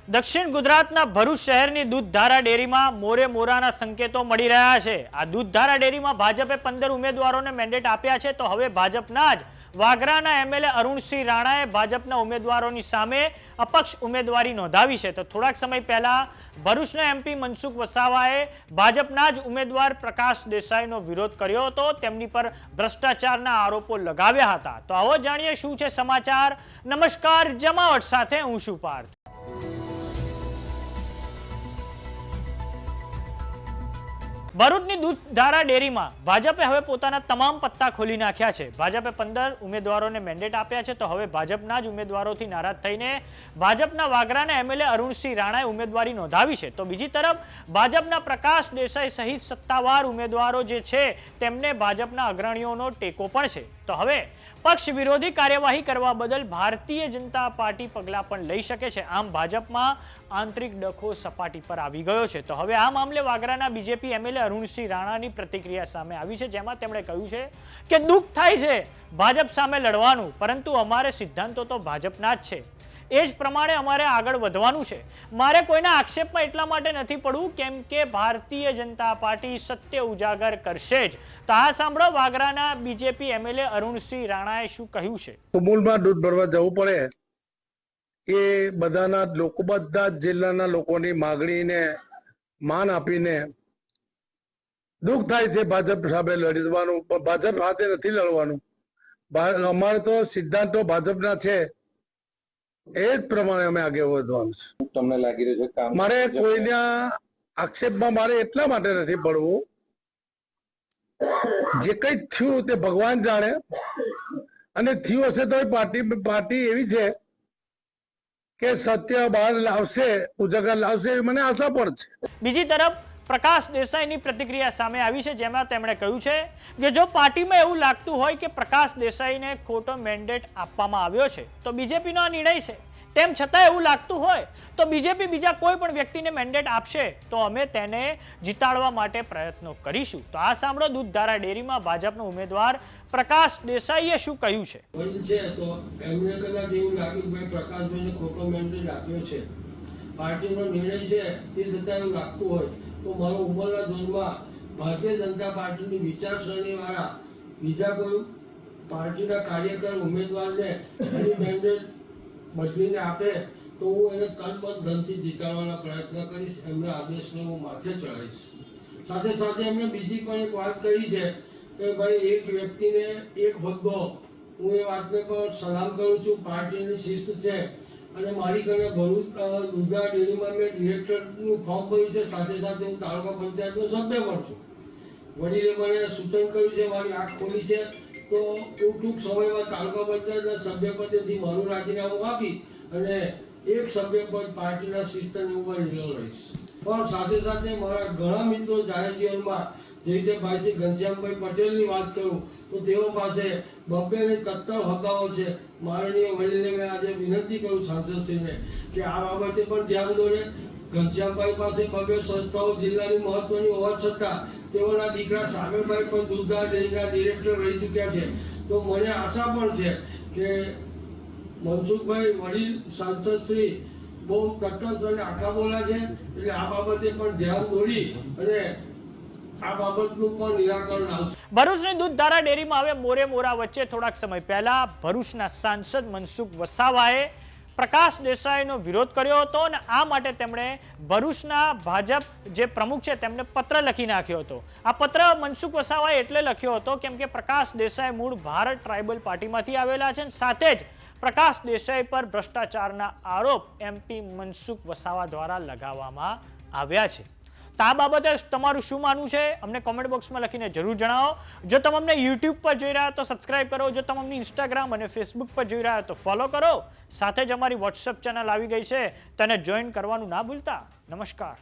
દક્ષિણ ગુજરાતના ભરૂચ શહેરની દૂધધારા ડેરીમાં મોરે મોરાના સંકેતો મળી રહ્યા છે। આ દૂધધારા ડેરીમાં ભાજપે 15 ઉમેદવારોને મેન્ડેટ આપ્યા છે, તો હવે ભાજપના જ વાગરાના એમએલએ અરુણસિંહ રાણાએ ભાજપના ઉમેદવારોની સામે અપક્ષ ઉમેદવારી નોંધાવી છે। તો થોડાક સમય પહેલા ભરૂચના એમપી મનસુખ વસાવાએ ભાજપના જ ઉમેદવાર પ્રકાશ દેસાઈનો વિરોધ કર્યો હતો, તેમની પર ભ્રષ્ટાચારના આરોપો લગાવ્યા હતા। તો આવો જાણીએ શું છે સમાચાર। નમસ્કાર, જમાવટ સાથે હું છું પાર્થ। ભરૂચની દૂધધારા ડેરીમાં ભાજપે હવે પોતાના તમામ પત્તા ખોલી નાખ્યા છે। ભાજપે 15 ઉમેદવારોને મેન્ડેટ આપ્યા છે, તો હવે ભાજપના જ ઉમેદવારોથી નારાજ થઈને ભાજપના વાગરાના એમએલએ અરુણસિંહ રાણાએ ઉમેદવારી નોંધાવી છે। તો બીજી તરફ ભાજપના પ્રકાશ દેસાઈ સહિત સત્તાવાર ઉમેદવારો જે છે તેમને ભાજપના અગ્રણીઓનો ટેકો પણ છે। તો હવે પક્ષ વિરોધી કાર્યવાહી કરવા બદલ ભારતીય જનતા પાર્ટી પગલાં પણ લઈ શકે છે। આમ ભાજપમાં આંતરિક ડખો સપાટી પર આવી ગયો છે। તો હવે આ મામલે વાગરાના બીજેપી એમએલએ અરુણસિંહ રાણાની પ્રતિક્રિયા સામે આવી છે, જેમાં તેમણે કહ્યું છે કે દુઃખ થાય છે ભાજપ સામે લડવાનું, પરંતુ અમારે સિદ્ધાંતો તો ભાજપના જ છે, એ જ પ્રમાણે અમારે આગળ વધવાનું છે। મારે કોઈના આક્ષેપમાં એટલા માટે નથી પડવું કેમ કે ભારતીય જનતા પાર્ટી સત્ય ઉજાગર કરશે જ। તો આ સાંભળો વાગરાના બીજેપી એમએલએ અરુણસિંહ રાણાએ શું કહ્યું છે। અમૂલમાં દૂધ ભરવા જવું પડે એ બધાના લોકો, બધા જ જિલ્લાના લોકોની માગણીને માન આપીને દુઃખ થાય છે ભાજપ સામે લડવાનું, પણ ભાજપ સાથે નથી લડવાનું। અમારે તો સિદ્ધાંતો ભાજપના છે, એ જ પ્રમાણે અમે આગળ વધવાનું છે। તમને લાગી રહ્યું છે કે મારે કોઈના આક્ષેપમાં મારે એટલા માટે નથી પડવું, જે કઈ થયું તે ભગવાન જાણે, અને થયું હશે તો પાર્ટી એવી છે કે સત્ય બહાર લાવશે, ઉજાગર લાવશે, એવી મને આશા પણ છે। બીજી તરફ પ્રકાશ દેસાઈની પ્રતિક્રિયા સામે આવી છે, જેમાં તેમણે કહ્યું છે કે જો પાર્ટીમાં એવું લાગતું હોય કે પ્રકાશ દેસાઈને ખોટો મેન્ડેટ આપવામાં આવ્યો છે તો બીજેપીનો આ નિર્ણય છે, તેમ છતાં એવું લાગતું હોય તો બીજેપી બીજા કોઈ પણ વ્યક્તિને મેન્ડેટ આપશે તો અમે તેને જીતાડવા માટે પ્રયત્નો કરીશું। તો આ સાંભળો દૂધધારા ડેરીમાં ભાજપનો ઉમેદવાર પ્રકાશ દેસાઈએ શું કહ્યું છે। તો એમને કદાચ એવું લાગ્યું કે પ્રકાશભાઈને ખોટો મેન્ડેટ આપ્યો છે, પાર્ટીનો નિર્ણય છે, તે છતાં એવું લાગતું હોય તો મારો ઉંમરના ધોરણમાં ભારતીય જનતા પાર્ટીની વિચારસરણી વાળા બીજા કોઈ પાર્ટીના કાર્યકર ઉમેદવારને એની મેન્ડેટ બદલીને આપે તો હું એને તન મન ધનથી જીતાડવાના પ્રયત્ન કરીશ, એમના આદેશને હું માથે ચડાવીશ। સાથે સાથે એમણે બીજી પણ એક વાત કરી છે કે ભાઈ એક વ્યક્તિને એક હોદ્દો, હું એ વાતને પણ સલામ કરું છું, પાર્ટીની શિસ્ત છે, અને મારી ઘરે ભરૂચ દૂધધારા ડેરીમાં મેં ડિરેક્ટરનું ફોર્મ ભર્યું છે, સાથે સાથે હું તાલુકા પંચાયતનો સભ્ય પણ છું। વડીલે મને સૂચન કર્યું છે, મારી આંખ ખોલી છે, તો હું ટૂંક સમયમાં તાલુકા પંચાયતના સભ્ય પદેથી મારું રાજીનામું આપી અને એક સભ્ય પદ પાર્ટીના શિસ્તની ઉપર ઢીલો રહીશ। પણ સાથે સાથે મારા ઘણા મિત્રો જાહેર જીવનમાં, જે રીતે ભાઈ શ્રી ઘનશ્યામભાઈ પટેલની વાત કરું તો તેઓ પાસે 2 ને 3 હોદ્દાઓ છે। માનનીય વડીલને મેં આજે વિનંતી કરું સાંસદશ્રીને કે આ બાબતે પણ ધ્યાન દોરે। ઘનશ્યામભાઈ પાસે 2 સંસ્થાઓ જિલ્લાની મહત્વની હોવા છતાં તેઓના દીકરા સાગરભાઈ પણ દૂધધારા ડેરીના ડિરેક્ટર રહી ચૂક્યા છે। તો મને આશા પણ છે કે મનસુખભાઈ વડીલ સાંસદશ્રી બહુ તટસ્થ અને આખા બોલા છે, એટલે આ બાબતે પણ ધ્યાન દોરી અને આ બાબતનું પણ નિરાકરણ આવશે। ભરૂચની દૂધધારા ડેરીમાં હવે મોરે મોરા વચ્ચે થોડાક સમય પહેલા ભરૂચના સાંસદ મનસુખ વસાવાએ પ્રકાશ દેસાઈનો વિરોધ કર્યો હતો, અને આ માટે તેમણે ભરૂચના ભાજપ જે પ્રમુખ છે તેમને પત્ર લખી નાખ્યો હતો। આ પત્ર મનસુખ વસાવાએ એટલે લખ્યો હતો કેમ કે પ્રકાશ દેસાઈ મૂળ ભારત ટ્રાઇબલ પાર્ટીમાંથી આવેલા છે, અને સાથે જ પ્રકાશ દેસાઈ પર ભ્રષ્ટાચારના આરોપ એમપી મનસુખ વસાવા દ્વારા લગાવવામાં આવ્યા છે। તો આ બાબતે તમારું શું માનવું છે અમને કોમેન્ટ બોક્સમાં લખીને જરૂર જણાવો। જો તમે અમને યુટ્યુબ પર જોઈ રહ્યા તો સબસ્ક્રાઇબ કરો, જો તમે અમને ઇન્સ્ટાગ્રામ અને ફેસબુક પર જોઈ રહ્યા તો ફોલો કરો, સાથે જ અમારી વોટ્સએપ ચેનલ આવી ગઈ છે તેને જોઈન કરવાનું ના ભૂલતા। નમસ્કાર।